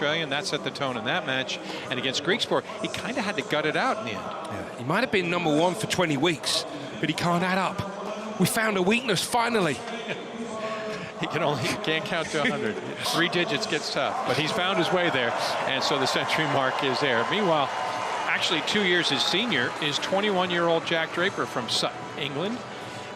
Australian. That set the tone in that match. And against Griekspoor, he kind of had to gut it out in the end. Yeah, he might have been #1 for 20 weeks, but he can't add up. We found a weakness, finally. He can't count to 100. 3 digits gets tough, but he's found his way there, and so the century mark is there. Meanwhile, actually 2 years his senior is 21-year-old Jack Draper from Sutton, England.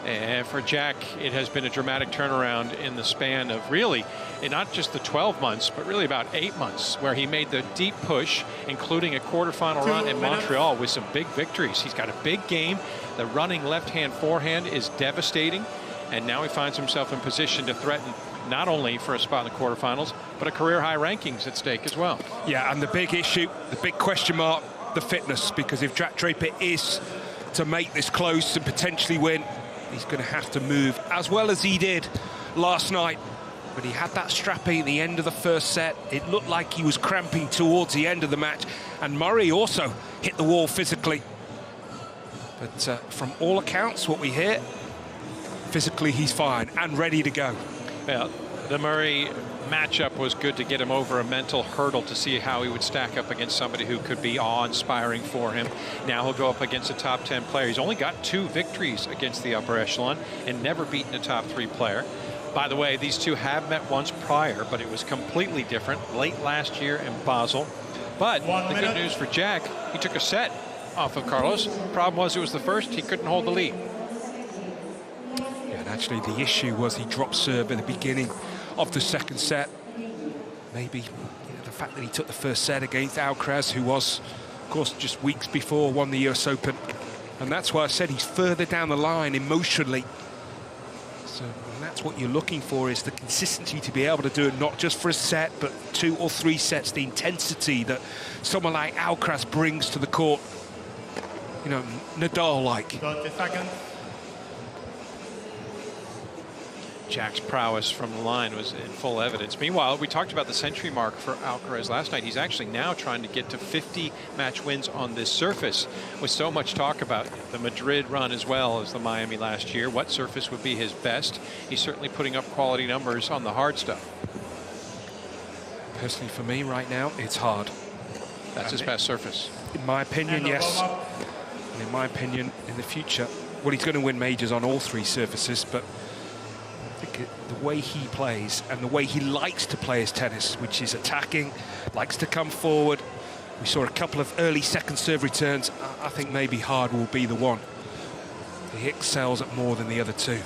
And for Jack, it has been a dramatic turnaround in the span of really, not just the 12 months, but really about 8 months, where he made the deep push, including a quarterfinal run in Montreal with some big victories. He's got a big game. The running left-hand forehand is devastating. And now he finds himself in position to threaten not only for a spot in the quarterfinals, but a career-high rankings at stake as well. Yeah, and the big issue, the big question mark, the fitness, because if Jack Draper is to make this close and potentially win, he's going to have to move as well as he did last night. But he had that strappy at the end of the first set. It looked like he was cramping towards the end of the match. And Murray also hit the wall physically. But from all accounts, what we hear, physically he's fine and ready to go. Well, the Murray matchup was good to get him over a mental hurdle to see how he would stack up against somebody who could be awe-inspiring for him. Now he'll go up against a top 10 player. He's only got 2 victories against the upper echelon and never beaten a top 3 player. By the way, these two have met once prior, but it was completely different late last year in Basel. But the good news for Jack, he took a set off of Carlos. Problem was it was the first, he couldn't hold the lead. Yeah, and actually the issue was he dropped serve at the beginning of the second set. Maybe the fact that he took the first set against Alcaraz, who was, of course, just weeks before won the US Open. And that's why I said he's further down the line emotionally. So and that's what you're looking for, is the consistency to be able to do it, not just for a set, but 2 or 3 sets, the intensity that someone like Alcaraz brings to the court. You know, Nadal-like. 30 seconds. Jack's prowess from the line was in full evidence. Meanwhile, we talked about the century mark for Alcaraz last night. He's actually now trying to get to 50 match wins on this surface, with so much talk about the Madrid run as well as the Miami last year. What surface would be his best? He's certainly putting up quality numbers on the hard stuff. Personally, for me right now, it's hard. That's his best surface. In my opinion, yes. And in my opinion, in the future, well, he's going to win majors on all 3 surfaces, but I think the way he plays and the way he likes to play his tennis, which is attacking, likes to come forward. We saw a couple of early second serve returns. I think maybe hard will be the one. He excels at more than the other 2.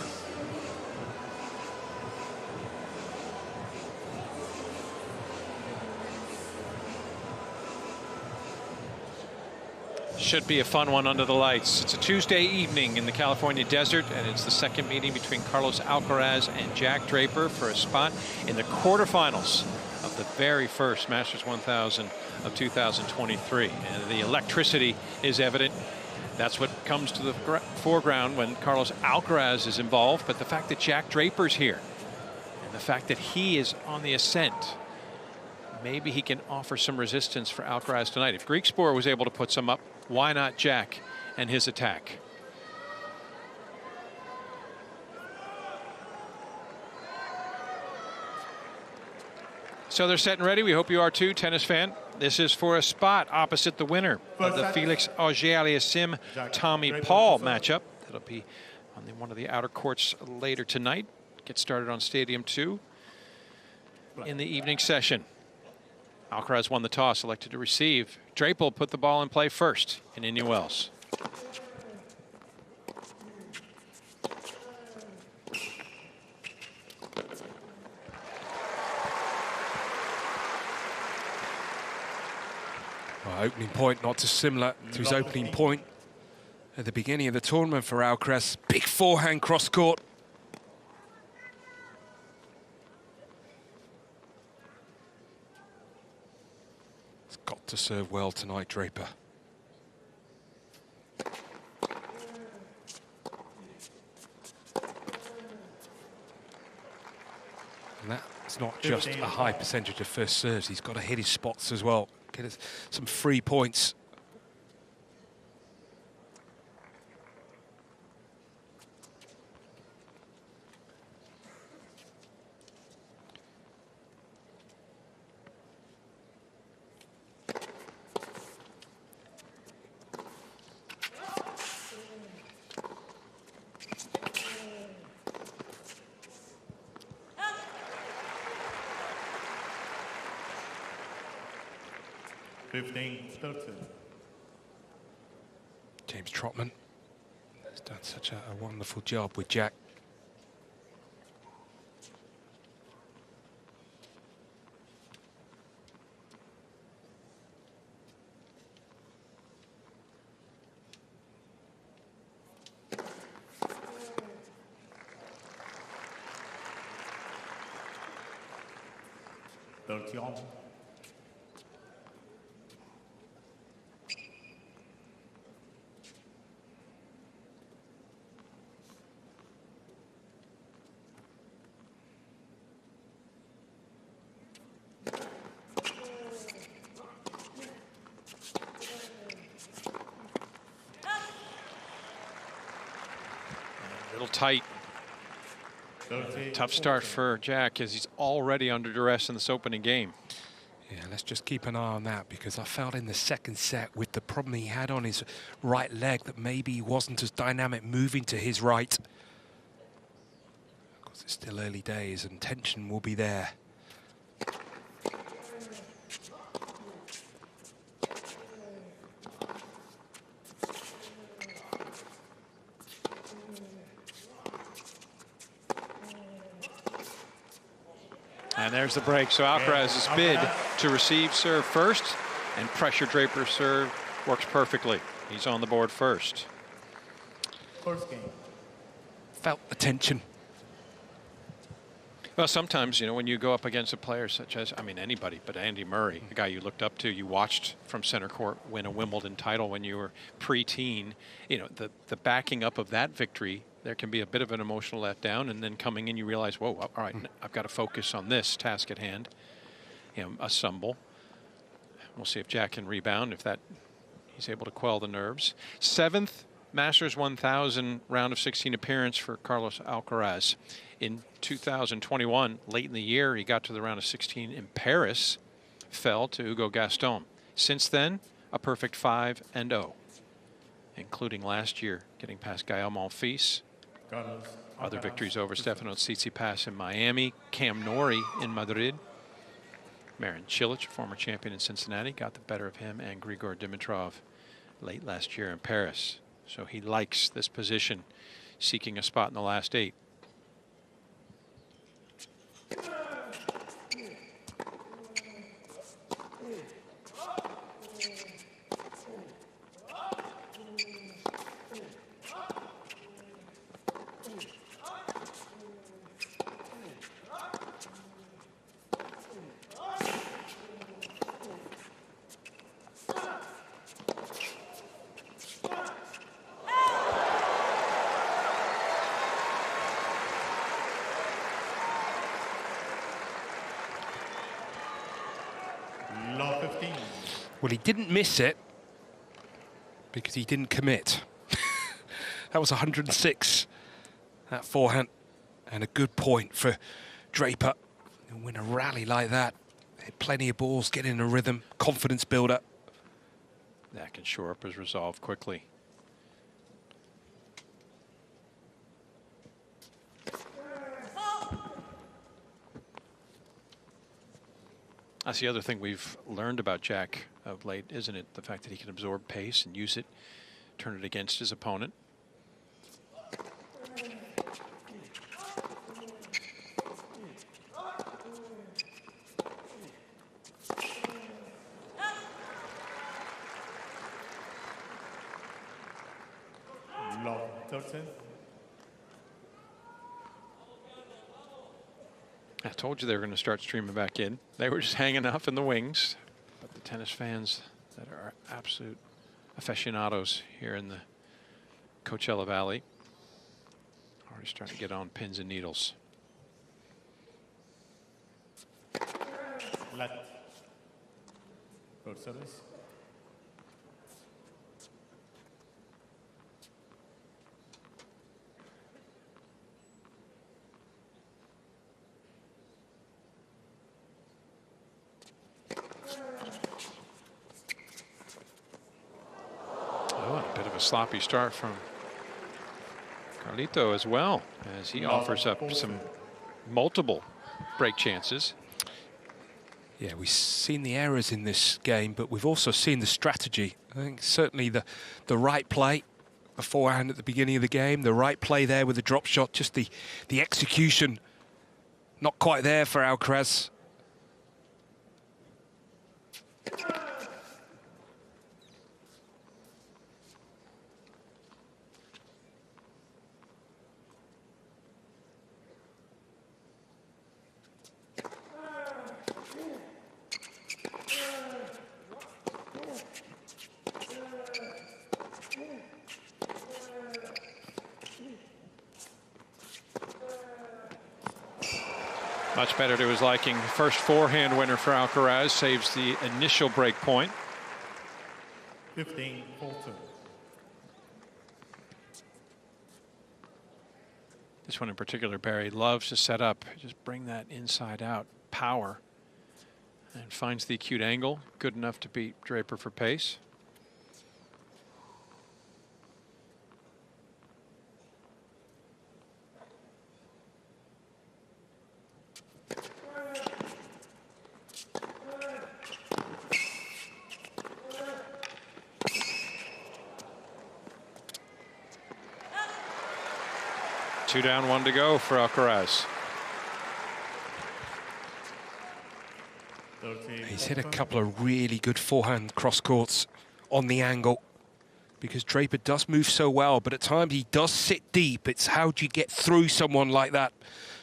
Should be a fun one under the lights. It's a Tuesday evening in the California desert, and it's the second meeting between Carlos Alcaraz and Jack Draper for a spot in the quarterfinals of the very first Masters 1000 of 2023. And the electricity is evident. That's what comes to the foreground when Carlos Alcaraz is involved, but the fact that Jack Draper's here and the fact that he is on the ascent, maybe he can offer some resistance for Alcaraz tonight. If Griekspoor was able to put some up, why not Jack and his attack? So they're set and ready. We hope you are too, tennis fan. This is for a spot opposite the winner of the Felix Auger-Aliassime Tommy Paul matchup. That'll be on one of the outer courts later tonight. Get started on Stadium 2 in the evening session. Alcaraz won the toss, elected to receive. Draper put the ball in play first in Indian Wells. Well, opening point not dissimilar to his opening point at the beginning of the tournament for Alcaraz. Big forehand cross court. Got to serve well tonight, Draper. And that's not just a high percentage of first serves. He's got to hit his spots as well. Get us some free points. 15-13. James Trotman has done such a wonderful job with Jack. A little tight. Tough start for Jack as he's already under duress in this opening game. Yeah, let's just keep an eye on that, because I felt in the second set with the problem he had on his right leg that maybe he wasn't as dynamic moving to his right. Of course, it's still early days and tension will be there. And there's the break. So Alcaraz's bid to receive serve first and pressure Draper's serve works perfectly. He's on the board first. First game. Felt the tension. Well, sometimes, you know, when you go up against a player such as, I mean, anybody, but Andy Murray, the guy you looked up to, you watched from center court win a Wimbledon title when you were pre-teen, you know, the backing up of that victory, there can be a bit of an emotional letdown, and then coming in you realize, whoa, all right, I've got to focus on this task at hand, you know, assemble. We'll see if Jack can rebound, if that he's able to quell the nerves. 7th Masters 1000 round of 16 appearance for Carlos Alcaraz. In 2021, late in the year, he got to the round of 16 in Paris, fell to Hugo Gaston. Since then, a perfect 5-0, including last year getting past Gael Monfils. Other victories over Stefano Tsitsipas in Miami, Cam Norrie in Madrid. Marin Cilic, former champion in Cincinnati, got the better of him, and Grigor Dimitrov late last year in Paris. So he likes this position, seeking a spot in the last 8. Well, he didn't miss it because he didn't commit. That was 106, that forehand, and a good point for Draper. To win a rally like that, plenty of balls, get in a rhythm, confidence builder. That can shore up his resolve quickly. That's the other thing we've learned about Jack of late, isn't it? The fact that he can absorb pace and use it, turn it against his opponent. Love 13. I told you they were going to start streaming back in. They were just hanging off in the wings. But the tennis fans that are absolute aficionados here in the Coachella Valley already starting to get on pins and needles. Let. Good service. Sloppy start from Carlito as well, as he offers up some multiple break chances. Yeah, we've seen the errors in this game, but we've also seen the strategy. I think certainly the right play, the forehand at the beginning of the game, the right play there with the drop shot, just the execution not quite there for Alcaraz. Much better to his liking. First forehand winner for Alcaraz, saves the initial break point. 15-14. This one in particular, Barry loves to set up, just bring that inside out power, and finds the acute angle, good enough to beat Draper for pace. Two down, one to go for Alcaraz. He's hit a couple of really good forehand cross courts on the angle, because Draper does move so well, but at times he does sit deep. It's how do you get through someone like that?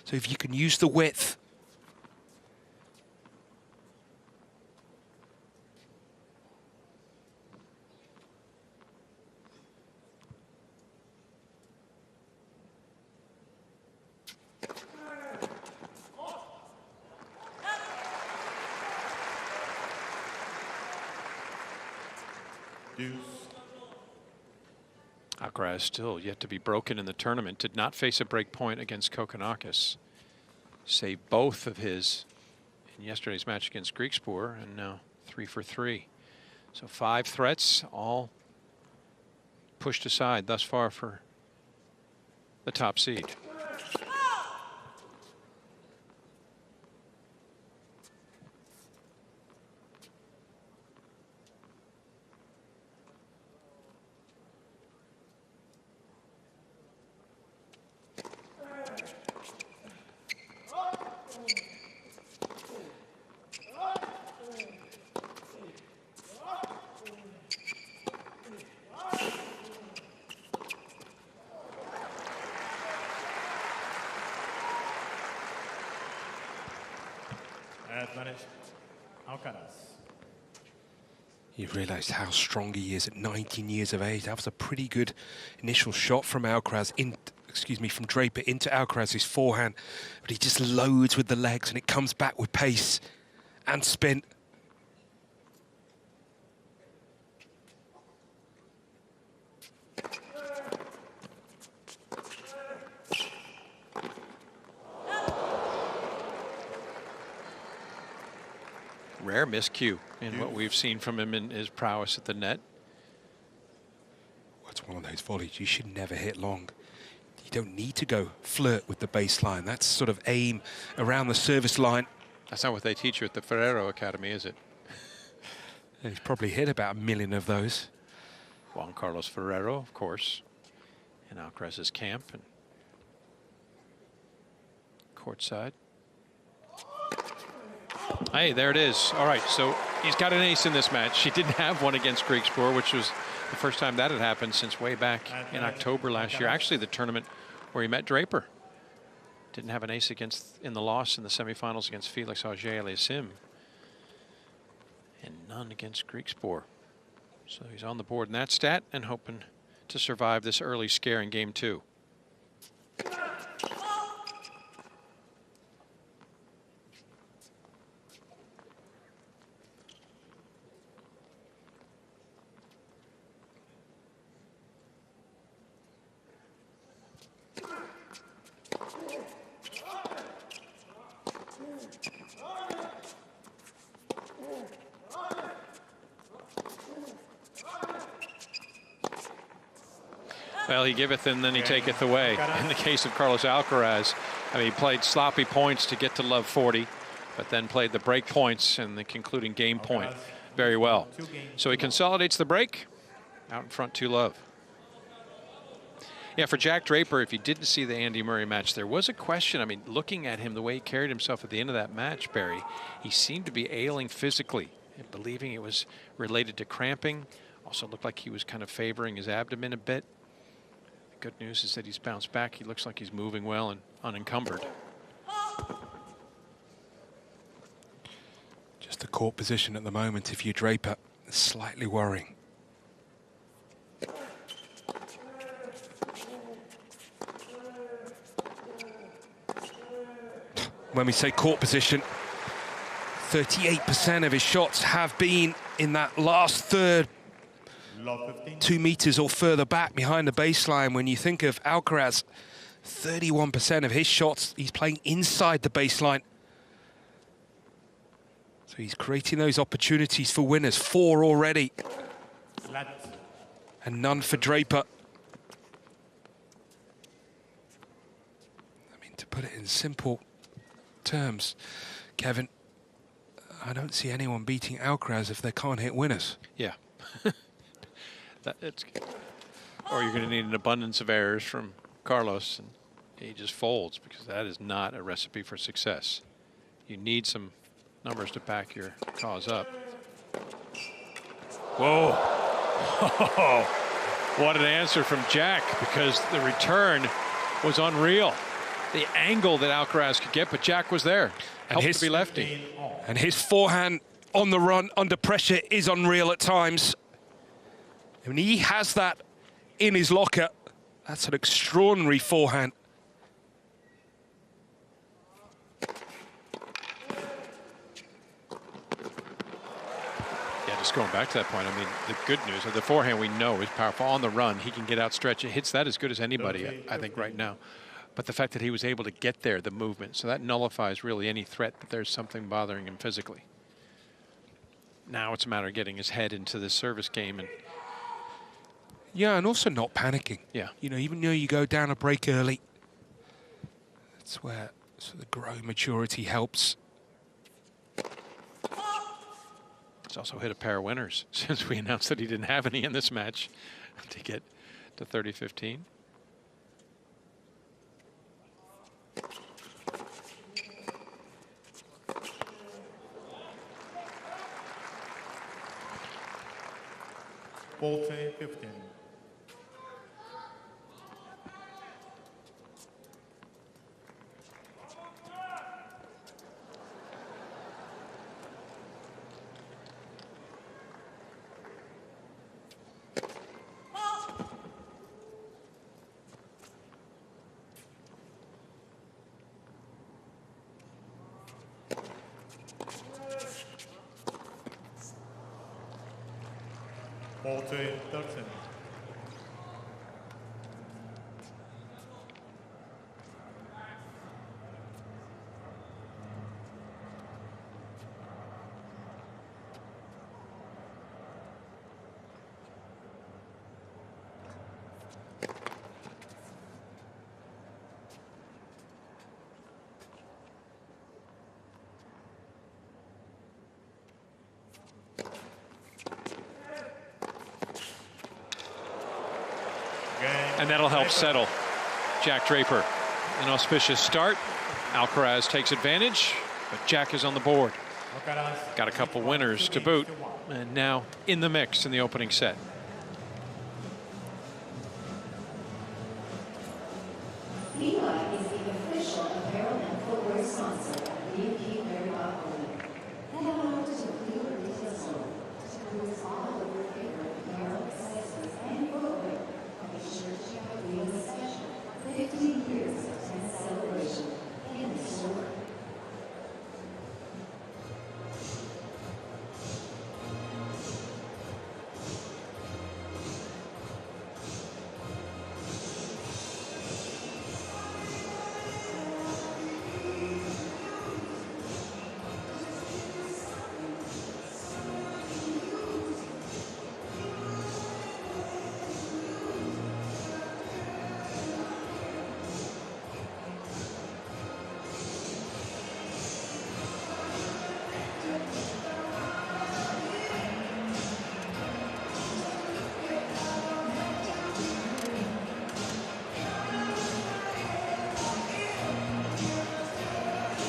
So if you can use the width. Alcaraz still yet to be broken in the tournament. Did not face a break point against Kokkinakis. Saved both of his in yesterday's match against Griekspoor, and now 3 for 3. So 5 threats, all pushed aside thus far for the top seed. Advantage, Alcaraz. You realise how strong he is at 19 years of age. That was a pretty good initial shot from Alcaraz, from Draper into Alcaraz's forehand. But he just loads with the legs and it comes back with pace and spin. Rare miscue in what we've seen from him in his prowess at the net. Well, it's one of those volleys you should never hit long. You don't need to go flirt with the baseline. That's sort of aim around the service line. That's not what they teach you at the Ferrero Academy, is it? He's probably hit about 1 million of those. Juan Carlos Ferrero, of course, in Alcaraz's camp and courtside. Hey, there it is. All right, so he's got an ace in this match. He didn't have one against Griekspoor, which was the first time that had happened since way back in October last year. Actually, the tournament where he met Draper. Didn't have an ace in the loss in the semifinals against Felix Auger-Aliassime. And none against Griekspoor. So he's on the board in that stat and hoping to survive this early scare in game 2. Well, he giveth and then he taketh away. In the case of Carlos Alcaraz, I mean, he played sloppy points to get to love 40, but then played the break points and the concluding game point very well. So he consolidates the break, out in front 2-love. Yeah, for Jack Draper, if you didn't see the Andy Murray match, there was a question. I mean, looking at him, the way he carried himself at the end of that match, Barry, he seemed to be ailing physically, and believing it was related to cramping. Also looked like he was kind of favoring his abdomen a bit. The good news is that he's bounced back. He looks like he's moving well and unencumbered. Just the court position at the moment, if you're Draper, slightly worrying. When we say court position, 38% of his shots have been in that last third, 2 meters or further back behind the baseline. When you think of Alcaraz, 31% of his shots, he's playing inside the baseline. So he's creating those opportunities for winners, 4 already. And none for Draper. I mean, to put it in simple terms, Kevin, I don't see anyone beating Alcaraz if they can't hit winners. Yeah. Or you're going to need an abundance of errors from Carlos, and he just folds, because that is not a recipe for success. You need some numbers to back your cause up. Whoa. What an answer from Jack, because the return was unreal. The angle that Alcaraz could get, but Jack was there. Helped to be lefty. And his forehand on the run, under pressure, is unreal at times. I mean, he has that in his locker. That's an extraordinary forehand. Yeah, just going back to that point, I mean, the good news, the forehand we know is powerful. On the run, he can get outstretched. It hits that as good as anybody, I think, right now. But the fact that he was able to get there, the movement, so that nullifies really any threat that there's something bothering him physically. Now it's a matter of getting his head into the service game. And yeah, and also not panicking. Yeah. You know, even though you go down a break early, that's where sort of growing maturity helps. He's also hit a pair of winners since we announced that he didn't have any in this match to get to 30-15. Ball 15. Ball 13. And that'll help settle Jack Draper. An auspicious start. Alcaraz takes advantage, but Jack is on the board. Got a couple winners to boot, and now in the mix in the opening set.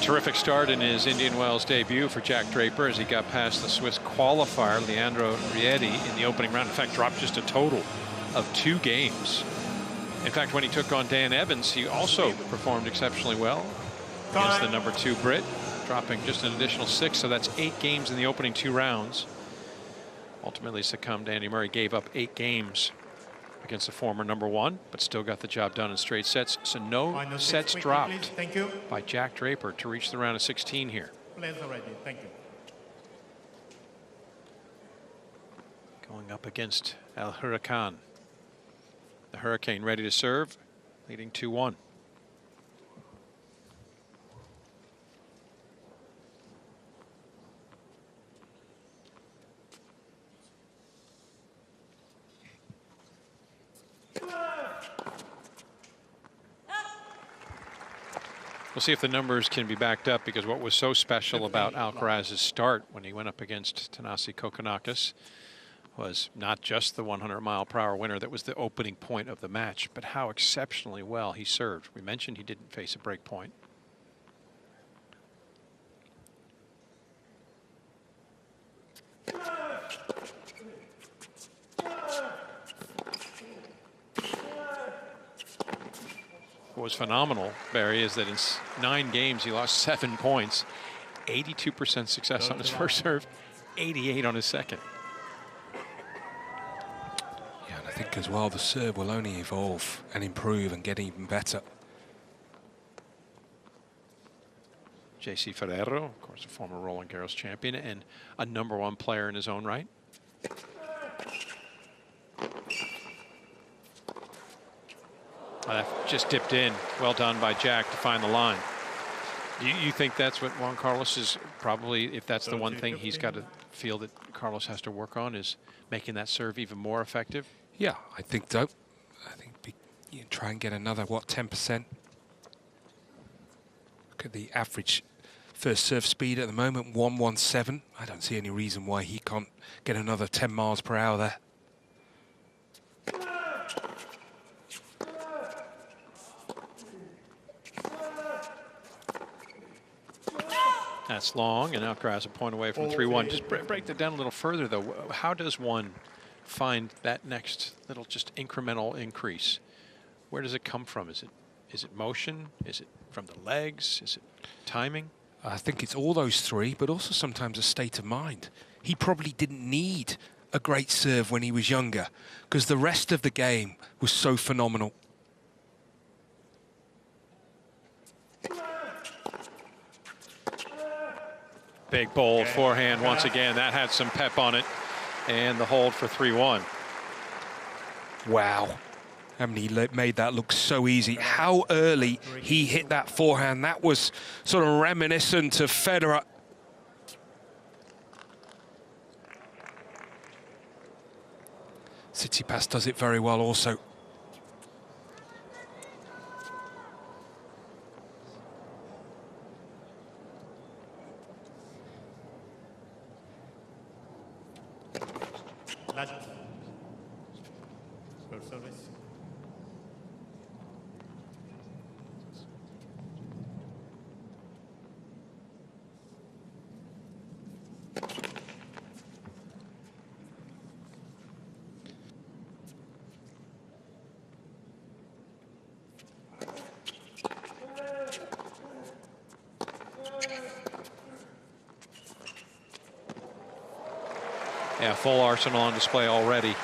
terrific start in his Indian Wells debut for Jack Draper as he got past the Swiss qualifier, Leandro Rieti, in the opening round. In fact, dropped just a total of 2 games. In fact, when he took on Dan Evans, he also performed exceptionally well against the number 2 Brit, dropping just an additional 6, so that's 8 games in the opening 2 rounds. Ultimately succumbed. Andy Murray gave up 8 games against the former number 1, but still got the job done in straight sets. So no sets dropped by Jack Draper to reach the round of 16 here. Thank you. Going up against El Huracan. The Hurricane ready to serve, leading 2-1. We'll see if the numbers can be backed up, because what was so special about Alcaraz's start when he went up against Thanasi Kokkinakis was not just the 100-mile-per-hour winner that was the opening point of the match, but how exceptionally well he served. We mentioned he didn't face a break point. What was phenomenal, Barry, is that in 9 games he lost 7 points, 82% success on his first serve, 88 on his second. Yeah, and I think as well the serve will only evolve and improve and get even better. J.C. Ferrero, of course, a former Roland Garros champion and a number 1 player in his own right. That just dipped in. Well done by Jack to find the line. You think that's what Juan Carlos is probably, if that's the one thing he's got to feel that Carlos has to work on, is making that serve even more effective? Yeah, I think so. I think you try and get another, what, 10%? Look at the average first serve speed at the moment, 117. I don't see any reason why he can't get another 10 miles per hour there. That's long, and Alcaraz a point away from 3-1. Just break that down a little further, though. How does one find that next little just incremental increase? Where does it come from? Is it motion? Is it from the legs? Is it timing? I think it's all those 3, but also sometimes a state of mind. He probably didn't need a great serve when he was younger, because the rest of the game was so phenomenal. Big, bold forehand once again. That had some pep on it. And the hold for 3-1. Wow. Haven't he made that look so easy? How early he hit that forehand. That was sort of reminiscent of Federer. Tsitsipas does it very well also. First service. Yeah, full arsenal on display already.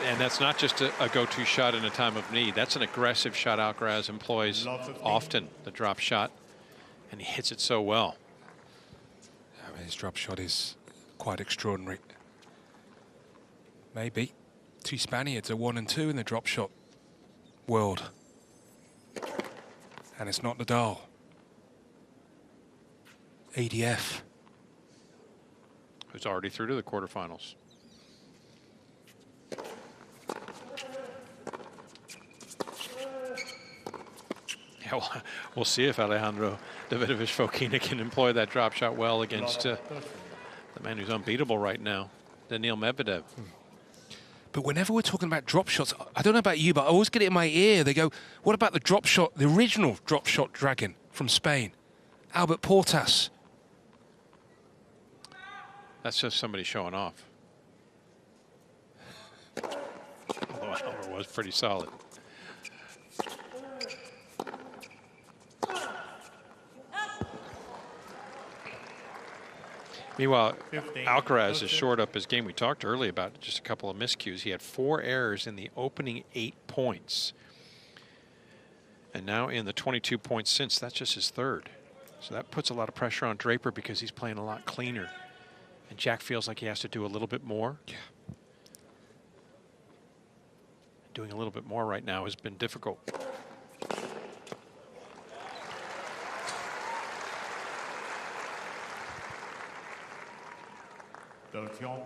And that's not just a go-to shot in a time of need. That's an aggressive shot Alcaraz employs often, the drop shot, and he hits it so well. I mean, his drop shot is quite extraordinary. Maybe 2 Spaniards are 1 and 2 in the drop shot world. And it's not Nadal. ADF. Who's already through to the quarterfinals. Yeah, well, we'll see if Alejandro Davidovich Fokina can employ that drop shot well against the man who's unbeatable right now, Daniil Medvedev. But whenever we're talking about drop shots, I don't know about you, but I always get it in my ear. They go, what about the drop shot, the original drop shot dragon from Spain? Albert Portas. That's just somebody showing off. Although Albert was pretty solid. Meanwhile, 15. Alcaraz has shored up his game. We talked earlier about just a couple of miscues. He had 4 errors in the opening 8 points. And now in the 22 points since, that's just his 3rd. So that puts a lot of pressure on Draper because he's playing a lot cleaner. And Jack feels like he has to do a little bit more. Yeah. Doing a little bit more right now has been difficult. Attention.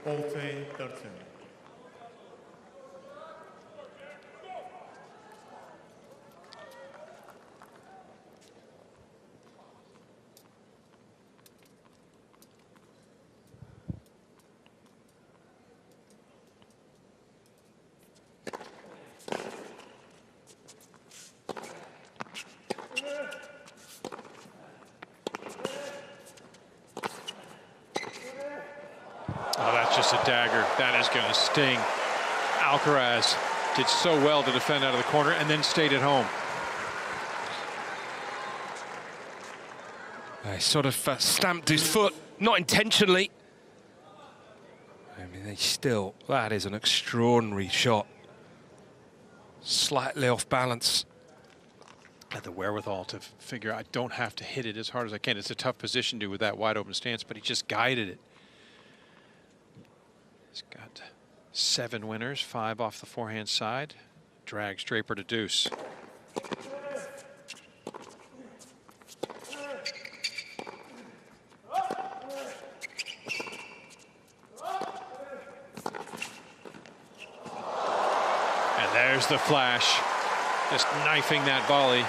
Volte 13. Oh, that's just a dagger. That is going to sting. Alcaraz did so well to defend out of the corner and then stayed at home. He sort of stamped his foot, not intentionally. I mean, that is an extraordinary shot. Slightly off balance. Had the wherewithal to figure I don't have to hit it as hard as I can. It's a tough position to do with that wide open stance, but he just guided it. He's got 7 winners, 5 off the forehand side. Drags Draper to deuce. And there's the flash. Just knifing that volley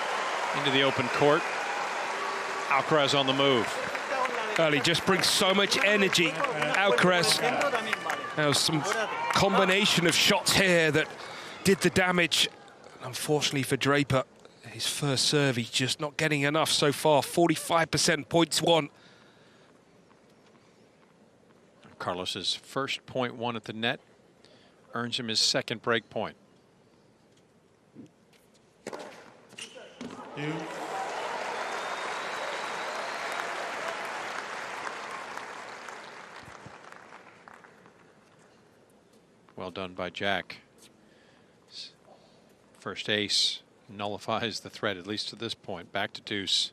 into the open court. Alcaraz on the move. He just brings so much energy. Alcaraz. There was some combination of shots here that did the damage. Unfortunately for Draper, his first serve, he's just not getting enough so far. 45% points won. Carlos's first point won at the net earns him his 2nd break point. Well done by Jack. First ace nullifies the threat, at least to this point. Back to deuce.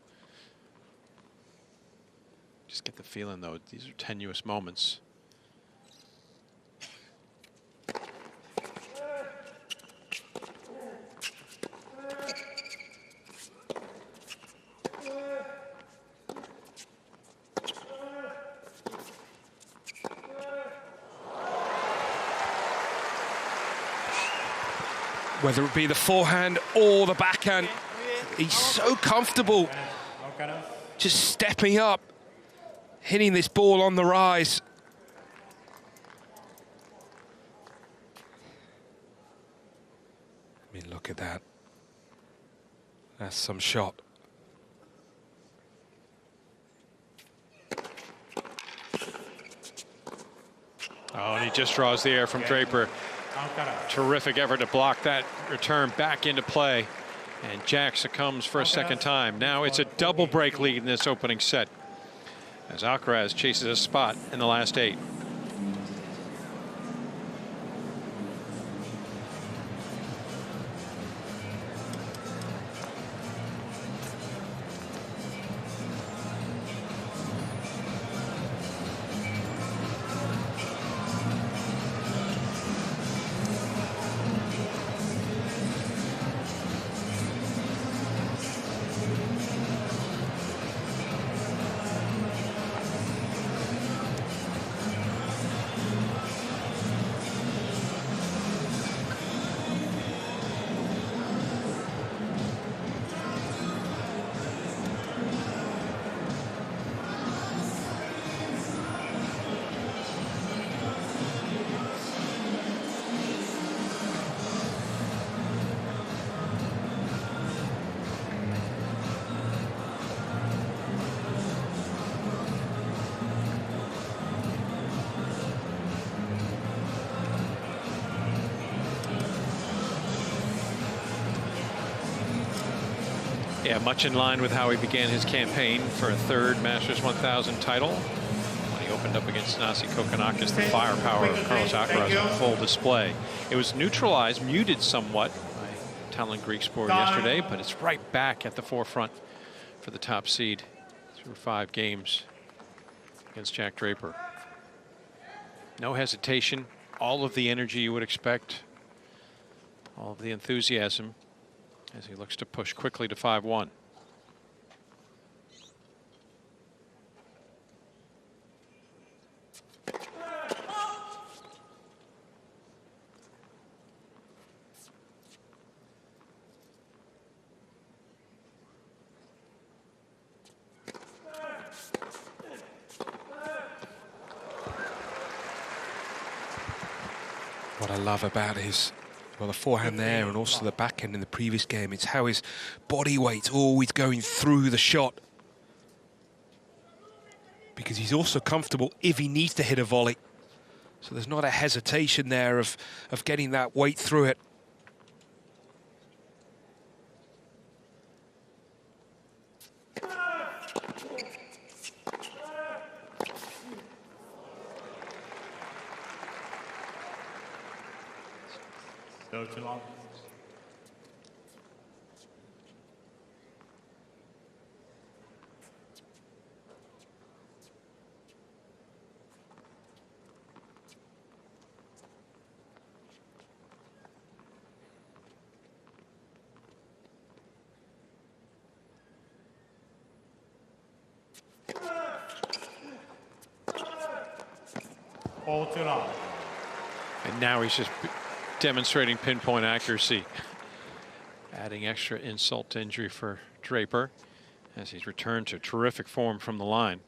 Just get the feeling, though, these are tenuous moments. Whether it be the forehand or the backhand, he's so comfortable just stepping up, hitting this ball on the rise. I mean, look at that. That's some shot. Oh, and he just draws the air from Draper. Terrific effort to block that return back into play. And Jack succumbs for a 2nd time. Now it's a double break lead in this opening set as Alcaraz chases a spot in the last 8. Yeah, much in line with how he began his campaign for a third Masters 1000 title. When he opened up against Nasi Kokkinakis, the firepower of Carlos Alcaraz on full display. It was neutralized, muted somewhat by Talon Greek Sport yesterday, but it's right back at the forefront for the top seed through 5 games against Jack Draper. No hesitation, all of the energy you would expect, all of the enthusiasm as he looks to push quickly to 5-1. What I love about his, well, the forehand there and also the backhand in the previous game, it's how his body weight's always going through the shot. Because he's also comfortable if he needs to hit a volley. So there's not a hesitation there of getting that weight through it. And now he's just demonstrating pinpoint accuracy, adding extra insult to injury for Draper as he's returned to terrific form from the line.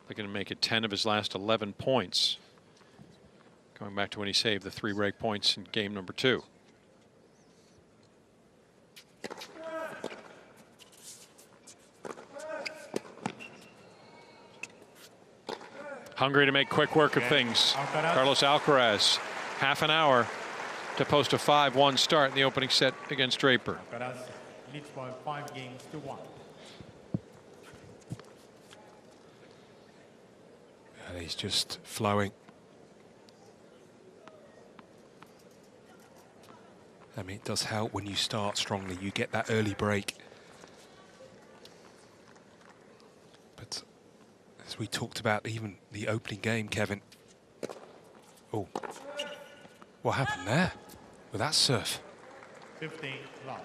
Looking to make it 10 of his last 11 points, going back to when he saved the 3 break points in game number 2. Hungry to make quick work of things. Carlos Alcaraz, half an hour to post a 5-1 start in the opening set against Draper. Alcaraz leads by 5 games to 1. And he's just flowing. I mean, it does help when you start strongly. You get that early break. But as we talked about, even the opening game, Kevin. Oh, what happened there with that serve? 15 love.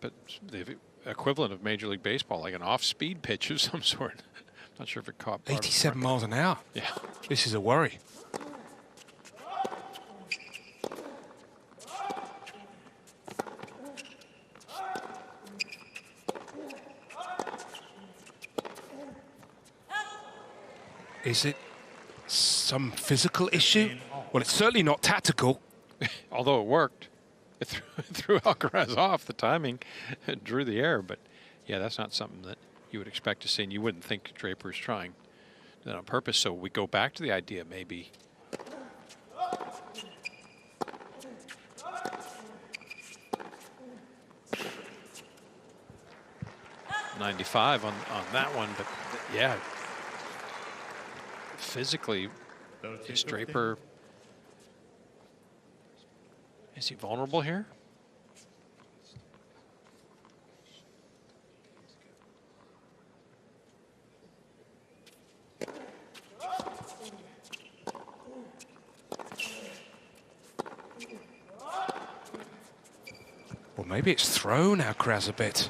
But the equivalent of Major League Baseball, like an off-speed pitch of some sort. Not sure if it caught. 87 miles an hour. Yeah. This is a worry. Is it some physical issue? Well, it's certainly not tactical. Although it worked. It threw Alcaraz off. The timing drew the air. But, yeah, that's not something that you would expect to see. And you wouldn't think Draper's trying that on purpose. So we go back to the idea maybe. .95 on that one. But, yeah. Physically, is Draper, is he vulnerable here? Well, maybe it's thrown Alcaraz a bit.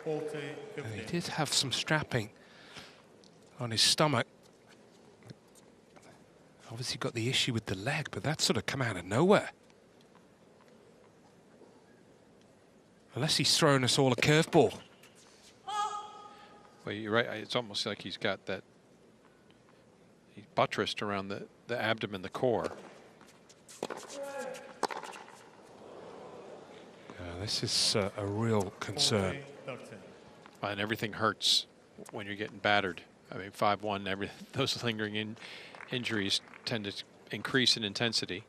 40, And he did have some strapping on his stomach. Obviously got the issue with the leg, but that sort of come out of nowhere. Unless he's throwing us all a curveball. Well, you're right. It's almost like he's got that. He's buttressed around the abdomen, the core. This is a real concern. 40, 13. And everything hurts when you're getting battered. I mean, 5-1, those lingering injuries tend to increase in intensity.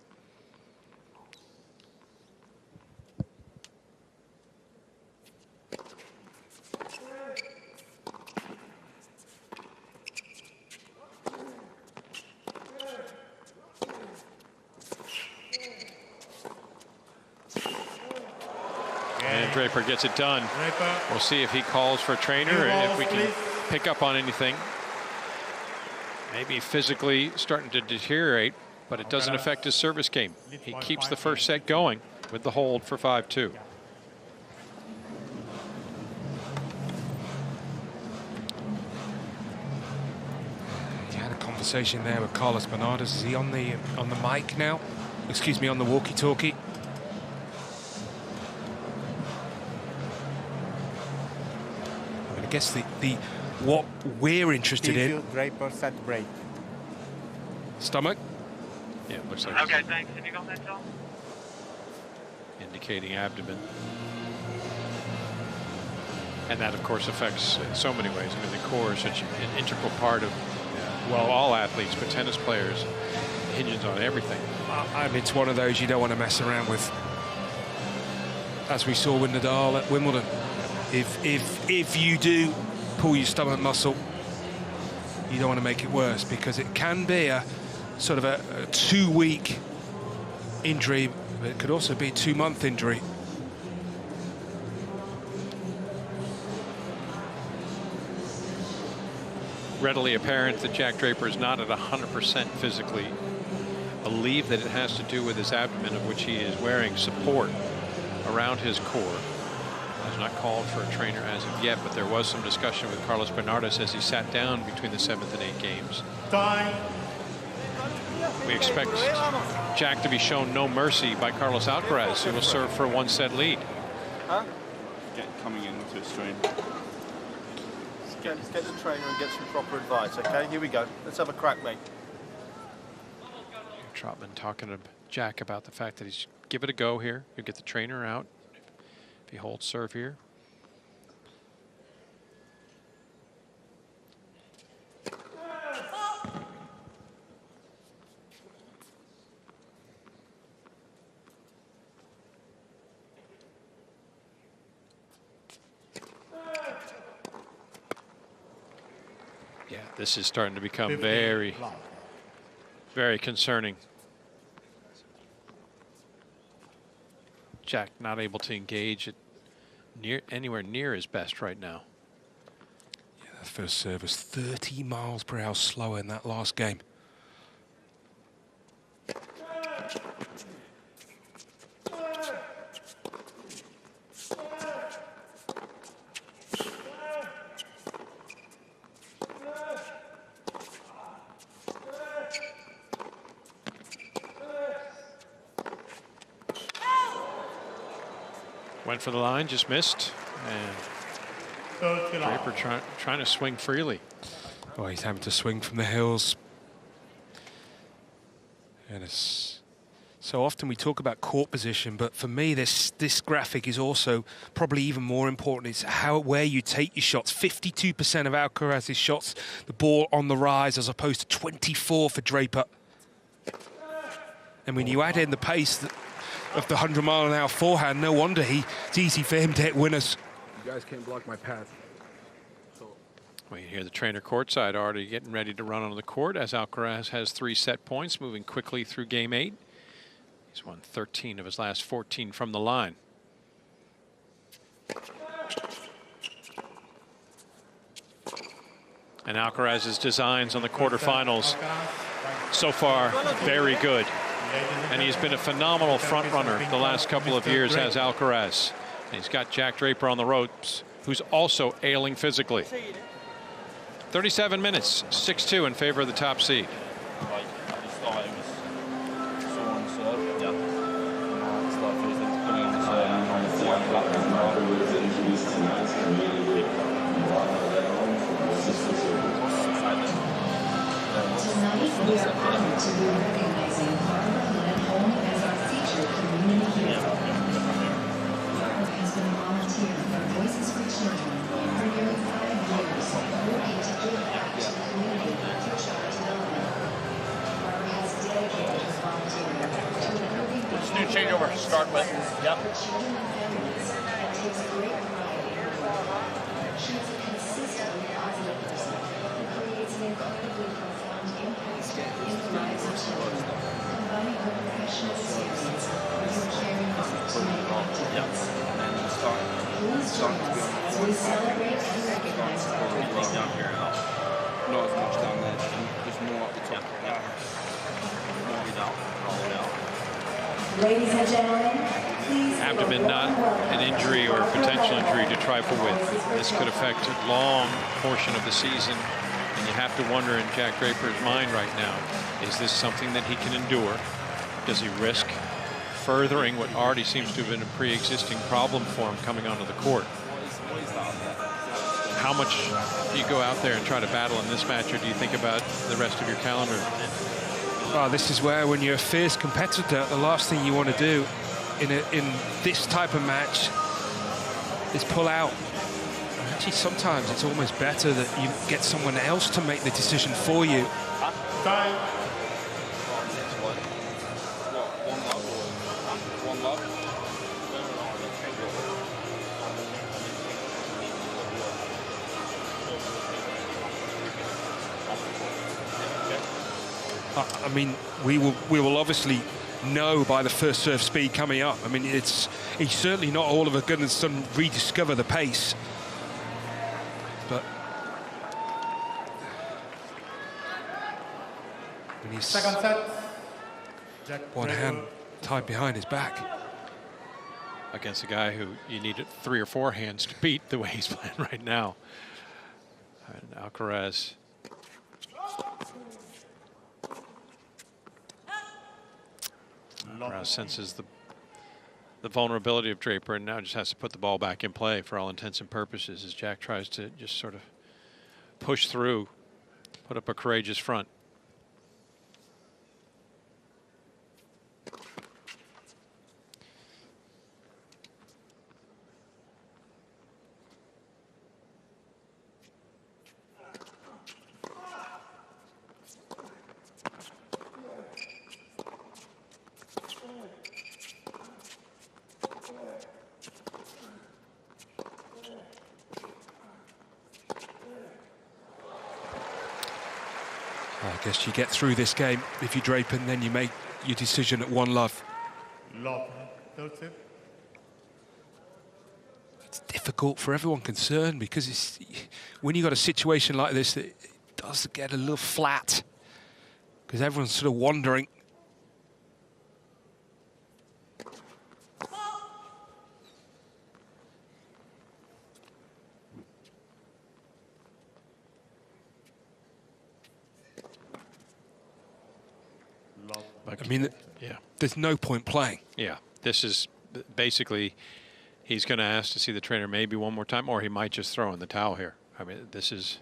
And Draper gets it done. Draper. We'll see if he calls for a trainer, or if we can pick up on anything. Maybe physically starting to deteriorate, but it doesn't affect his service game. He keeps the first set going with the hold for 5-2. He had a conversation there with Carlos Bernardes. Is he on the mic now? Excuse me, on the walkie-talkie. I guess what we're interested in. Draper set break. Stomach. Yeah, it looks like. Okay, thanks. Have you got that, Tom? Indicating abdomen. And that, of course, affects so many ways. I mean, the core is such an integral part of, well, all athletes, but tennis players, hinges on everything. I mean, it's one of those you don't want to mess around with. As we saw with Nadal at Wimbledon. If you do pull your stomach muscle, you don't want to make it worse, because it can be a sort of a 2-week injury, but it could also be a 2-month injury. Readily apparent that Jack Draper is not at 100% physically. Believe that it has to do with his abdomen, of which he is wearing support around his core. Has not called for a trainer as of yet, but there was some discussion with Carlos Bernardes as he sat down between the 7th and 8th games. Time. We expect Jack to be shown no mercy by Carlos Alcaraz, who will serve for a 1-set lead. Huh? Coming into a stream. Let's get the trainer and get some proper advice, okay? Here we go. Let's have a crack, mate. Trotman talking to Jack about the fact that he's give it a go here. You get the trainer out. If he holds serve here. Yeah, this is starting to become very, very concerning. Jack not able to engage at anywhere near his best right now. Yeah, that first serve was 30 miles per hour slower in that last game. Went for the line, just missed. And Draper trying to swing freely. Oh, he's having to swing from the hills. And it's so often we talk about court position, but for me, this graphic is also probably even more important. It's where you take your shots. 52% of Alcaraz's shots, the ball on the rise, as opposed to 24 for Draper. And when you add in the pace of the 100-mile-an-hour forehand, no wonder it's easy for him to hit winners. You guys can't block my path. We hear the trainer courtside already getting ready to run on the court as Alcaraz has 3 set points, moving quickly through game 8. He's won 13 of his last 14 from the line. And Alcaraz's designs on the quarterfinals so far very good. And he's been a phenomenal front runner the last couple of years as Alcaraz. And he's got Jack Draper on the ropes, who's also ailing physically. 37 minutes, 6-2 in favor of the top seed. Yep. Yeah. And then starting to be on the forward path. Down here now. Not as much down there, just more up the top. Yeah. Roll it out. Roll it out. Ladies and gentlemen, please. Abdomen, not an injury or potential injury to trifle with. This could affect a long portion of the season, and you have to wonder in Jack Draper's mind right now, is this something that he can endure? Does he risk furthering what already seems to have been a pre-existing problem for him coming onto the court? How much do you go out there and try to battle in this match, or do you think about the rest of your calendar? Oh, this is where, when you're a fierce competitor, the last thing you want to do in this type of match is pull out. Actually, sometimes it's almost better that you get someone else to make the decision for you. Time. One love. I mean, we will obviously know by the first serve speed coming up. I mean, he's certainly not all of a sudden rediscover the pace, but when he's Second set. Jack one Draper. hand tied behind his back. Against a guy who you needed 3 or 4 hands to beat the way he's playing right now. And Alcaraz. Alcaraz senses the vulnerability of Draper and now just has to put the ball back in play for all intents and purposes as Jack tries to just sort of push through, put up a courageous front. I guess you get through this game if you Draper, and then you make your decision at one love. Love. Third set. It's difficult for everyone concerned because it's when you got a situation like this, it does get a little flat because everyone's sort of wondering. I mean, Yeah. there's no point playing. Yeah, this is basically, he's going to ask to see the trainer maybe one more time, or he might just throw in the towel here. I mean, this is,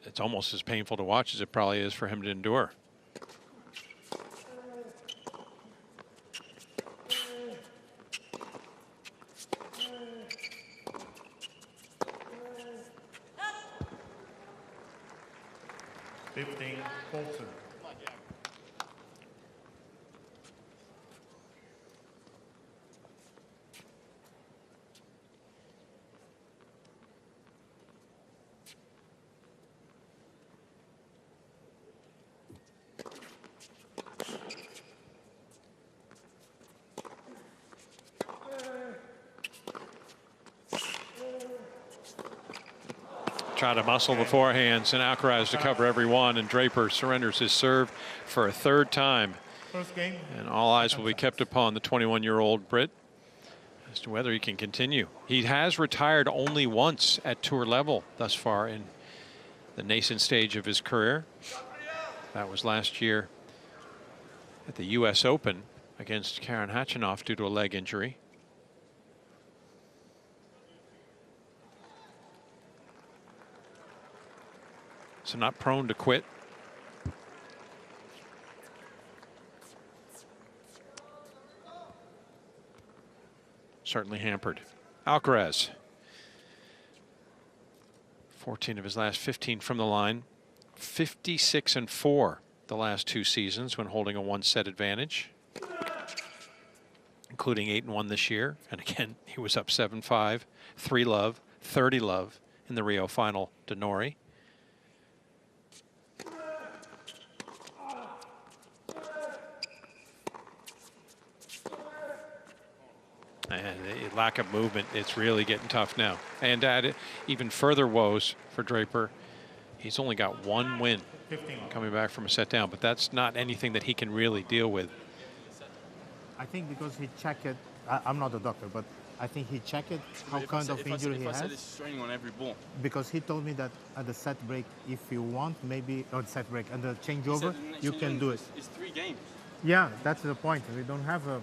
it's almost as painful to watch as it probably is for him to endure. Bolton. Try to muscle the forehands and Alcaraz to cover every one, and Draper surrenders his serve for a 3rd time. First game. And all eyes will be kept upon the 21-year-old Brit as to whether he can continue. He has retired only once at tour level thus far in the nascent stage of his career. That was last year at the US Open against Karen Khachanov due to a leg injury. So not prone to quit. Certainly hampered. Alcaraz. 14 of his last 15 from the line. 56-4 the last 2 seasons when holding a 1-set advantage. including 8-1 this year. And again, he was up 7-5, 3-love, 30-love in the Rio final to Norrie. And the lack of movement, it's really getting tough now. And add even further woes for Draper. He's only got 1 win coming back from a set down, but that's not anything that he can really deal with. I think because he checked it, I'm not a doctor, but I think he checked how kind of injury he has. If I said it's straining on every ball. Because he told me that at the set break, if you want, maybe, or set break, and the changeover, you can do it. It's 3 games. Yeah, that's the point. We don't have a...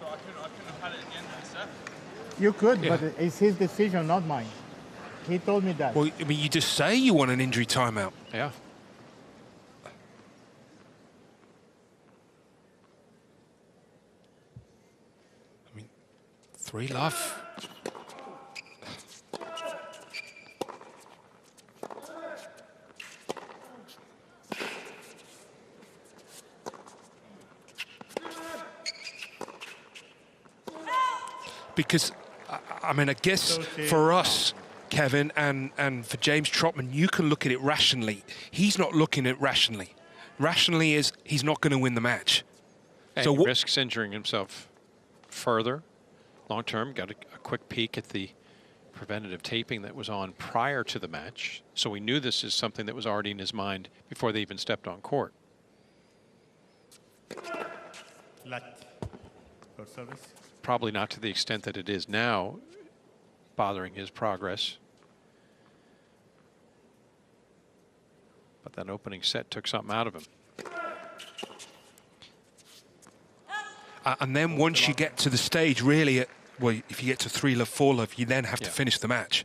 So I couldn't have had it at the end of the set. You could, but it's his decision, not mine. He told me that. Well, I mean, you just say you want an injury timeout. Yeah. I mean, 3-love. Because, I mean, I guess for us, Kevin, and for James Trotman, you can look at it rationally. He's not looking at it rationally. Rationally is he's not going to win the match. And so he risks injuring himself further. Long term, got a quick peek at the preventative taping that was on prior to the match. So we knew this is something that was already in his mind before they even stepped on court. Let. For service. Probably not to the extent that it is now, bothering his progress. But that opening set took something out of him. And then once you get to the stage, really, well, if you get to 3-love, 4-love, you then have to finish the match.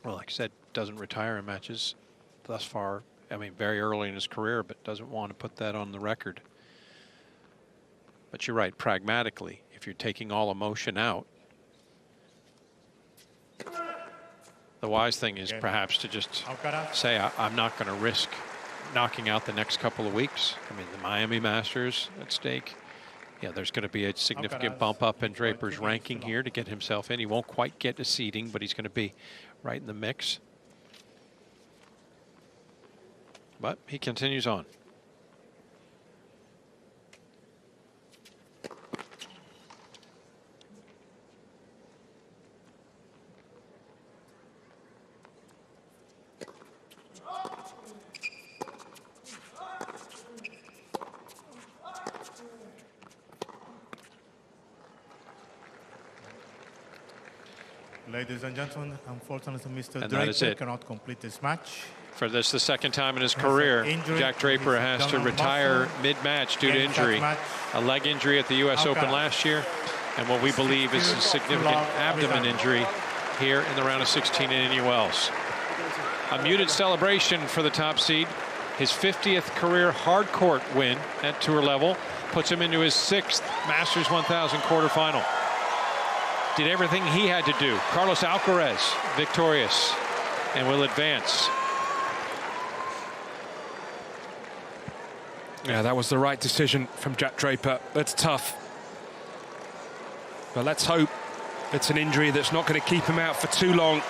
Well, like I said, doesn't retire in matches thus far. I mean, very early in his career, but doesn't want to put that on the record. But you're right, pragmatically, if you're taking all emotion out, the wise thing is perhaps to just say, I'm not going to risk knocking out the next couple of weeks. I mean, the Miami Masters at stake. Yeah, there's going to be a significant bump up in Draper's ranking here to get himself in. He won't quite get to seeding, but he's going to be right in the mix. But he continues on. Ladies and gentlemen, unfortunately, Mr. And that is Draper it. cannot complete this match. For this, the second time in his career, Jack Draper has to retire mid-match due to injury. A leg injury at the U.S. Open last year, and what we believe is a significant abdomen injury here in the round of 16 in Indian Wells. A muted celebration for the top seed. His 50th career hard court win at tour level puts him into his 6th Masters 1000 quarterfinal. Did everything he had to do. Carlos Alcaraz victorious and will advance. Yeah, that was the right decision from Jack Draper. That's tough. But let's hope it's an injury that's not going to keep him out for too long.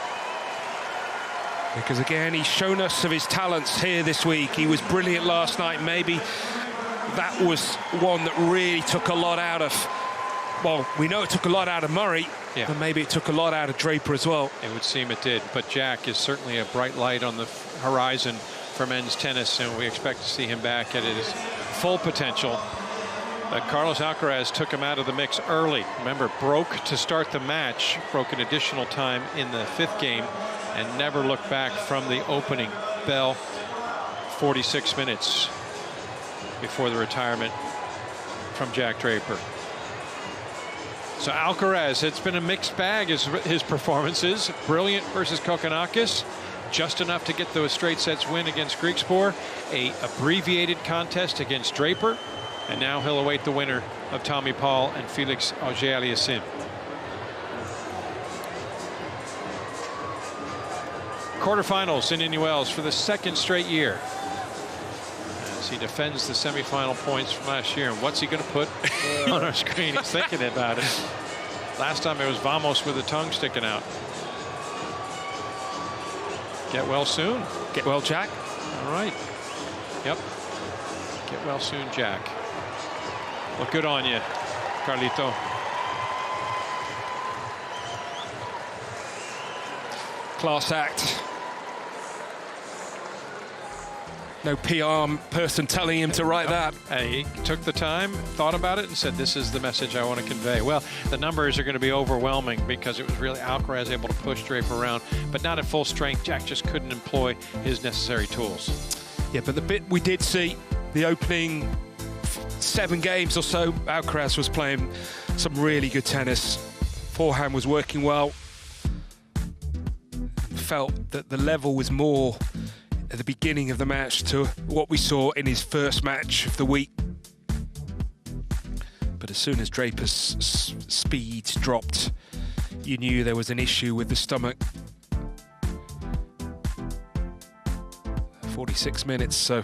Because again, he's shown us of his talents here this week. He was brilliant last night. Maybe that was one that really took a lot out of, well, we know it took a lot out of Murray, and maybe it took a lot out of Draper as well. It would seem it did, but Jack is certainly a bright light on the horizon for men's tennis, and we expect to see him back at his full potential. But Carlos Alcaraz took him out of the mix early. Remember, broke to start the match, broke an additional time in the 5th game, and never looked back from the opening bell. 46 minutes before the retirement from Jack Draper. So Alcaraz, it's been a mixed bag, his performances. Brilliant versus Kokkinakis, just enough to get those straight sets win against Griekspoor. A abbreviated contest against Draper, and now he'll await the winner of Tommy Paul and Felix Auger-Aliassime. Quarterfinals in Indian Wells for the 2nd straight year. as he defends the semifinal points from last year. And what's he going to put on our screen? He's thinking about it. Last time it was Vamos with the tongue sticking out. Get well soon. Get well, Jack. All right. Yep. Get well soon, Jack. Look good on you, Carlito. Class act. No PR person telling him to write that. He took the time, thought about it, and said, this is the message I want to convey. Well, the numbers are going to be overwhelming because it was really Alcaraz able to push Draper around, but not at full strength. Jack just couldn't employ his necessary tools. Yeah, but the bit we did see, the opening 7 games or so, Alcaraz was playing some really good tennis. Forehand was working well. Felt that the level was more at the beginning of the match to what we saw in his first match of the week. But as soon as Draper's speed dropped, you knew there was an issue with the stomach. 46 minutes, so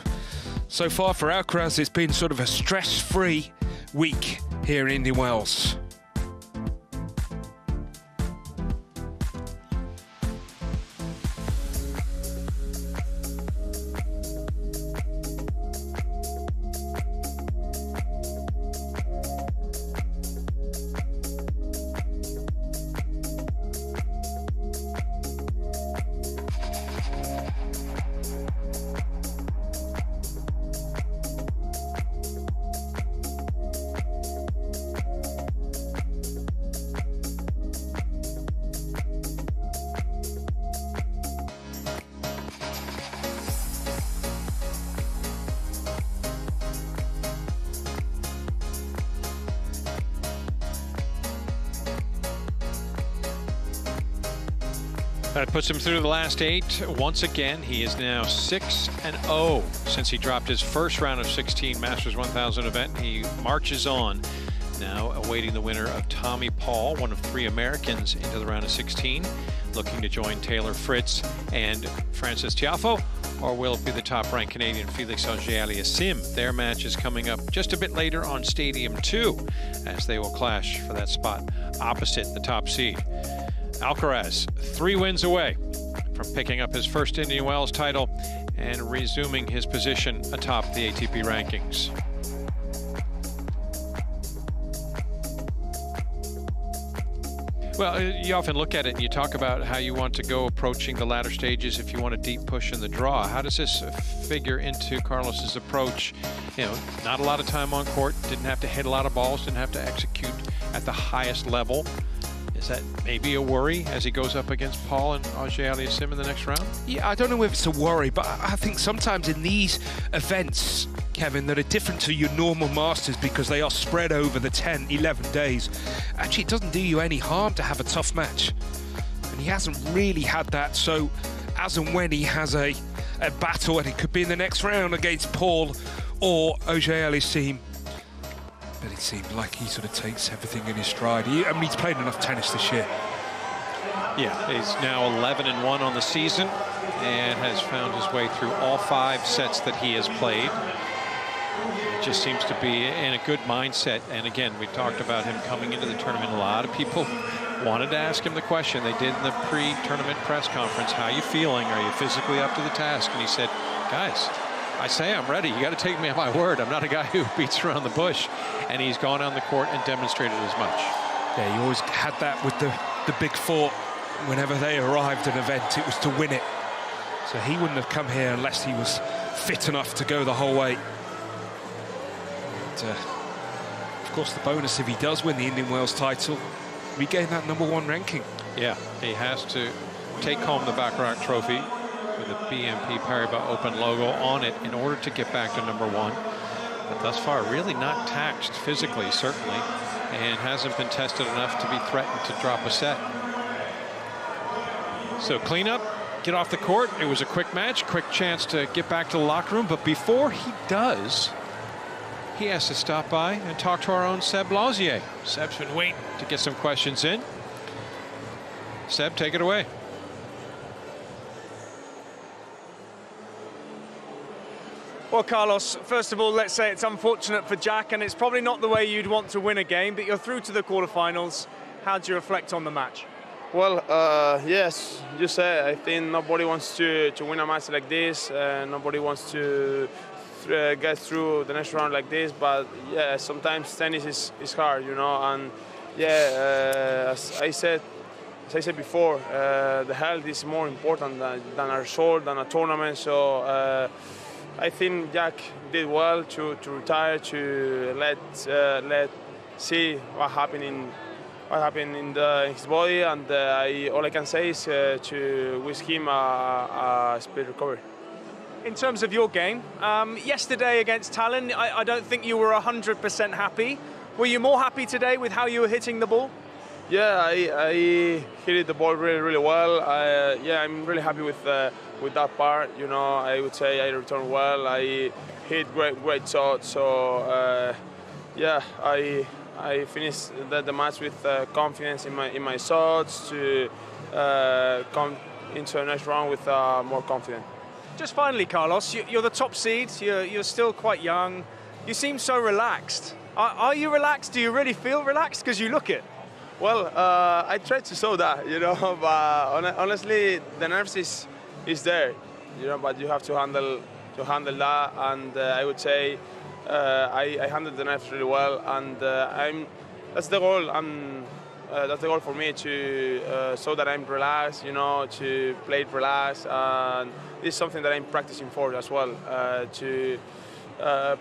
far for Alcaraz, it's been sort of a stress-free week here in Indian Wells. That puts him through the last 8. Once again, he is now 6-0 since he dropped his first round of 16 Masters 1000 event. He marches on, now awaiting the winner of Tommy Paul, one of 3 Americans into the round of 16, looking to join Taylor Fritz and Francis Tiafoe, or will it be the top-ranked Canadian Felix Auger-Aliassime? Their match is coming up just a bit later on Stadium 2, as they will clash for that spot opposite the top seed. Alcaraz, 3 wins away from picking up his first Indian Wells title and resuming his position atop the ATP rankings. Well, you often look at it and you talk about how you want to go approaching the latter stages if you want a deep push in the draw. How does this figure into Carlos's approach? You know, not a lot of time on court, didn't have to hit a lot of balls, didn't have to execute at the highest level. Is that maybe a worry as he goes up against Paul and Auger-Aliassime in the next round? Yeah, I don't know if it's a worry, but I think sometimes in these events, Kevin, that are different to your normal Masters because they are spread over the 10, 11 days, actually it doesn't do you any harm to have a tough match. And he hasn't really had that, so as and when he has a battle, and it could be in the next round against Paul or Auger-Aliassime, but it seemed like he sort of takes everything in his stride. He's played enough tennis this year. Yeah, he's now 11-1 on the season and has found his way through all 5 sets that he has played. It just seems to be in a good mindset. And again, we talked about him coming into the tournament. A lot of people wanted to ask him the question. They did in the pre-tournament press conference, how are you feeling? Are you physically up to the task? And he said, guys, I say I'm ready. You got to take me at my word. I'm not a guy who beats around the bush. And he's gone on the court and demonstrated as much. Yeah, he always had that with the Big Four. Whenever they arrived at an event, it was to win it. So he wouldn't have come here unless he was fit enough to go the whole way. And, of course, the bonus if he does win the Indian Wells title, regain that #1 ranking. Yeah, he has to take home the Baccarat Trophy with the BNP Paribas Open logo on it in order to get back to #1. But thus far, really not taxed physically, certainly, and hasn't been tested enough to be threatened to drop a set. So clean up, get off the court. It was a quick match, quick chance to get back to the locker room. But before he does, he has to stop by and talk to our own Seb Lausier. Seb's been waiting to get some questions in. Seb, take it away. Well, Carlos, first of all, let's say it's unfortunate for Jack, and it's probably not the way you'd want to win a game, but you're through to the quarterfinals. How do you reflect on the match? Well, yes, you said, I think nobody wants to win a match like this. Nobody wants to get through the next round like this, but yeah, sometimes tennis is hard, you know, and yeah, as I said before, the health is more important than a result, than a tournament, so I think Jack did well to retire, to let see what happened in his body, and all I can say is to wish him a speedy recovery. In terms of your game, yesterday against Tallinn, I don't think you were 100% happy. Were you more happy today with how you were hitting the ball? Yeah, I hit the ball really well. Yeah, I'm really happy with that part. You know, I would say I returned well. I hit great shots. So yeah, I finished the match with confidence in my shots to come into the next round with more confidence. Just finally, Carlos, you're the top seed. You're still quite young. You seem so relaxed. Are you relaxed? Do you really feel relaxed? Because you look it. Well, I tried to show that, you know, but honestly, the nerves is there, you know, but you have to handle that, and I would say I handled the nerves really well, and that's the goal. That's the goal for me, to show that I'm relaxed, you know, to play it relaxed, and this is something that I'm practicing for as well, to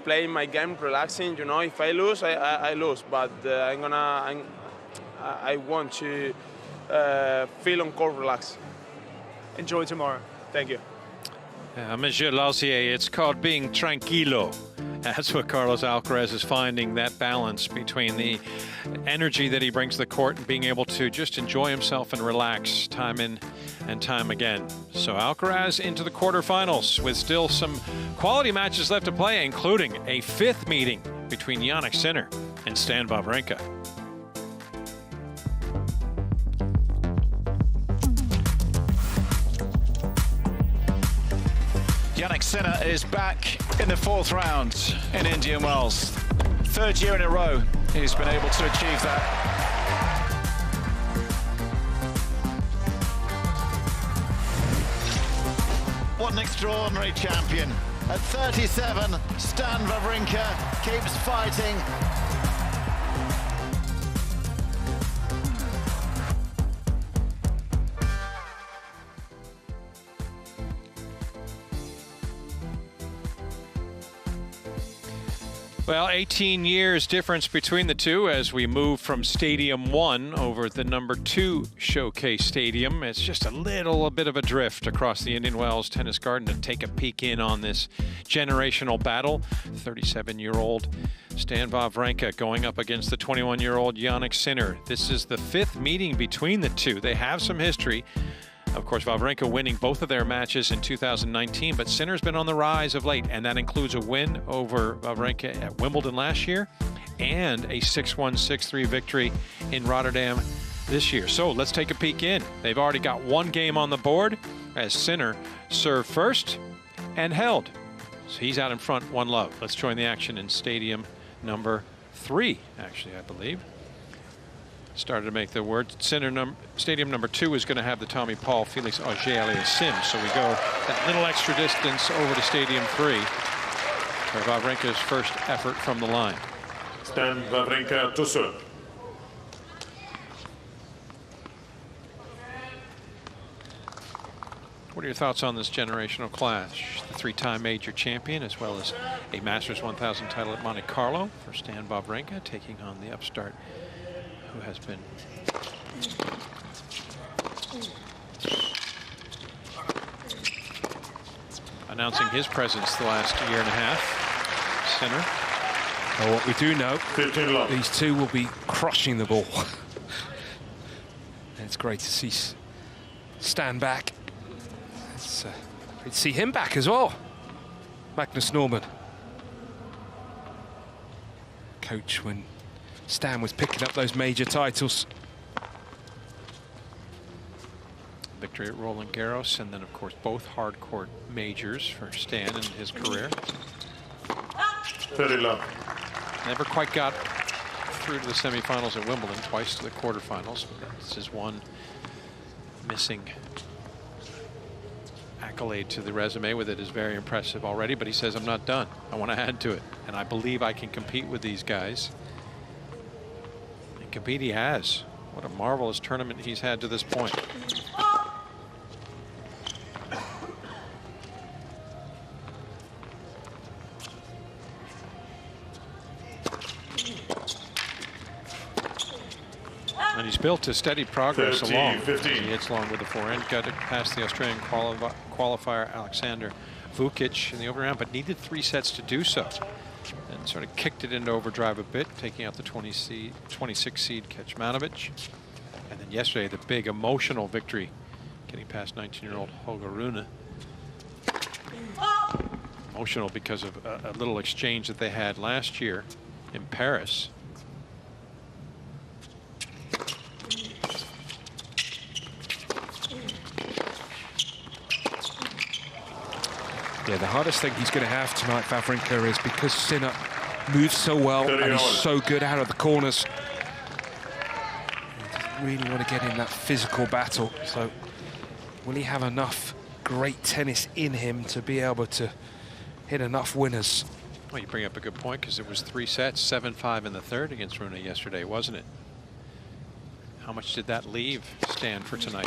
play my game relaxing. You know, if I lose, I lose, but I want to feel on court relaxed. Enjoy tomorrow. Thank you. Monsieur Lausier, it's called being tranquilo. That's what Carlos Alcaraz is finding, that balance between the energy that he brings to the court and being able to just enjoy himself and relax time in and time again. So Alcaraz into the quarterfinals with still some quality matches left to play, including a 5th meeting between Jannik Sinner and Stan Wawrinka. Jannik Sinner is back in the 4th round in Indian Wells. 3rd year in a row he's been able to achieve that. What an extraordinary champion. At 37, Stan Wawrinka keeps fighting. Well, 18 years difference between the two as we move from Stadium 1 over the number 2 Showcase Stadium. It's just a little bit of a drift across the Indian Wells Tennis Garden to take a peek in on this generational battle. 37-year-old Stan Wawrinka going up against the 21-year-old Jannik Sinner. This is the 5th meeting between the two. They have some history. Of course, Wawrinka winning both of their matches in 2019, but Sinner's been on the rise of late, and that includes a win over Wawrinka at Wimbledon last year and a 6-1, 6-3 victory in Rotterdam this year. So let's take a peek in. They've already got one game on the board as Sinner served first and held. So he's out in front, 1-love. Let's join the action in Stadium number 3, actually, I believe. Started to make the word. Stadium number 2 is going to have the Tommy Paul Felix Auger-Aliassime. So we go that little extra distance over to Stadium 3 for Wawrinka's first effort from the line. Stan Wawrinka to serve. What are your thoughts on this generational clash? The 3-time major champion, as well as a Masters 1000 title at Monte Carlo for Stan Wawrinka, taking on the upstart who has been announcing his presence the last year and a half. Sinner. Well, what we do know, these two will be crushing the ball. And it's great to see Stan back. It's great to see him back as well. Magnus Norman. Coach when Stan was picking up those major titles. Victory at Roland Garros, and then, of course, both hard court majors for Stan in his career. 30 love. Never quite got through to the semifinals at Wimbledon, twice to the quarterfinals. This is one missing accolade to the resume with it is very impressive already, but he says, I'm not done. I want to add to it, and I believe I can compete with these guys. And compete he has. What a marvelous tournament he's had to this point. And he's built a steady progress 13, along. 15. He hits long with the forehand, got it past the Australian qualifier Alexander Vukic in the opening round, but needed 3 sets to do so. And sort of kicked it into overdrive a bit, taking out the 26 seed Kecmanovic. And then yesterday, the big emotional victory, getting past 19-year-old Holger Rune. Emotional because of a little exchange that they had last year in Paris. Yeah, the hardest thing he's going to have tonight, Wawrinka, is because Sinner moves so well and he's so good out of the corners. He doesn't really want to get in that physical battle. So will he have enough great tennis in him to be able to hit enough winners? Well, you bring up a good point, because it was 3 sets, 7-5 in the third against Rune yesterday, wasn't it? How much did that leave Stan for tonight?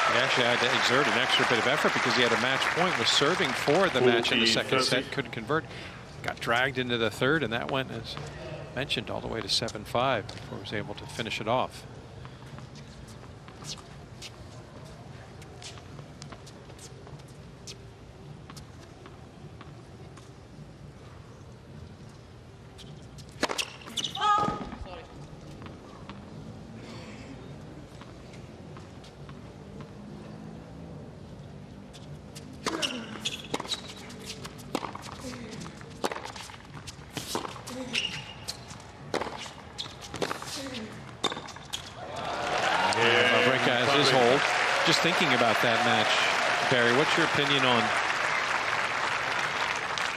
He actually had to exert an extra bit of effort because he had a match point, was serving for the match in the second set, couldn't convert, got dragged into the third, and that went, as mentioned, all the way to 7-5 before he was able to finish it off. Just thinking about that match, Barry, what's your opinion on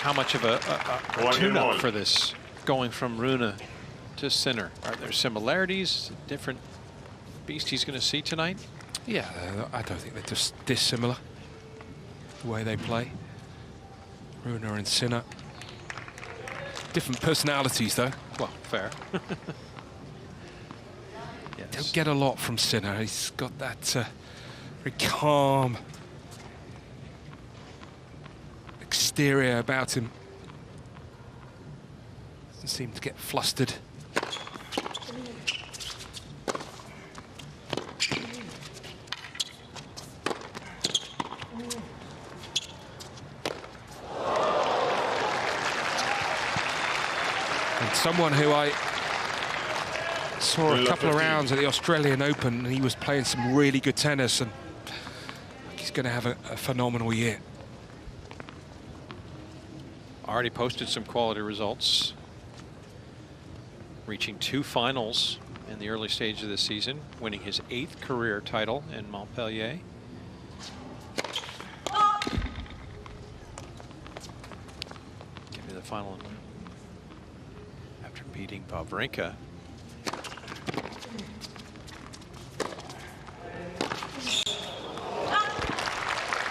how much of a tune-up for this, going from Rune to Sinner? Are there similarities, different beast he's going to see tonight? Yeah, I don't think they're just dissimilar, the way they play. Rune and Sinner. Different personalities, though. Well, fair. Yes. Don't get a lot from Sinner. He's got that very calm exterior about him. Doesn't seem to get flustered. And someone who I saw a couple of rounds at the Australian Open, and he was playing some really good tennis, and he's going to have a phenomenal year. Already posted some quality results, reaching 2 finals in the early stage of the season, winning his 8th career title in Montpellier. Give me the final after beating Wawrinka.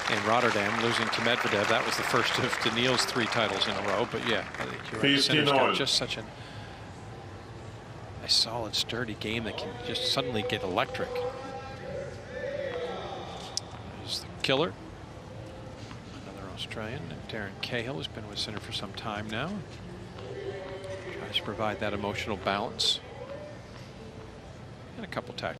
In Rotterdam, losing to Medvedev. That was the first of Daniil's 3 titles in a row. But yeah, I think you're right. Sinner's got just such a solid, sturdy game that can just suddenly get electric. There's the killer, another Australian, Darren Cahill, who's been with Sinner for some time now. Tries to provide that emotional balance and a couple tactics.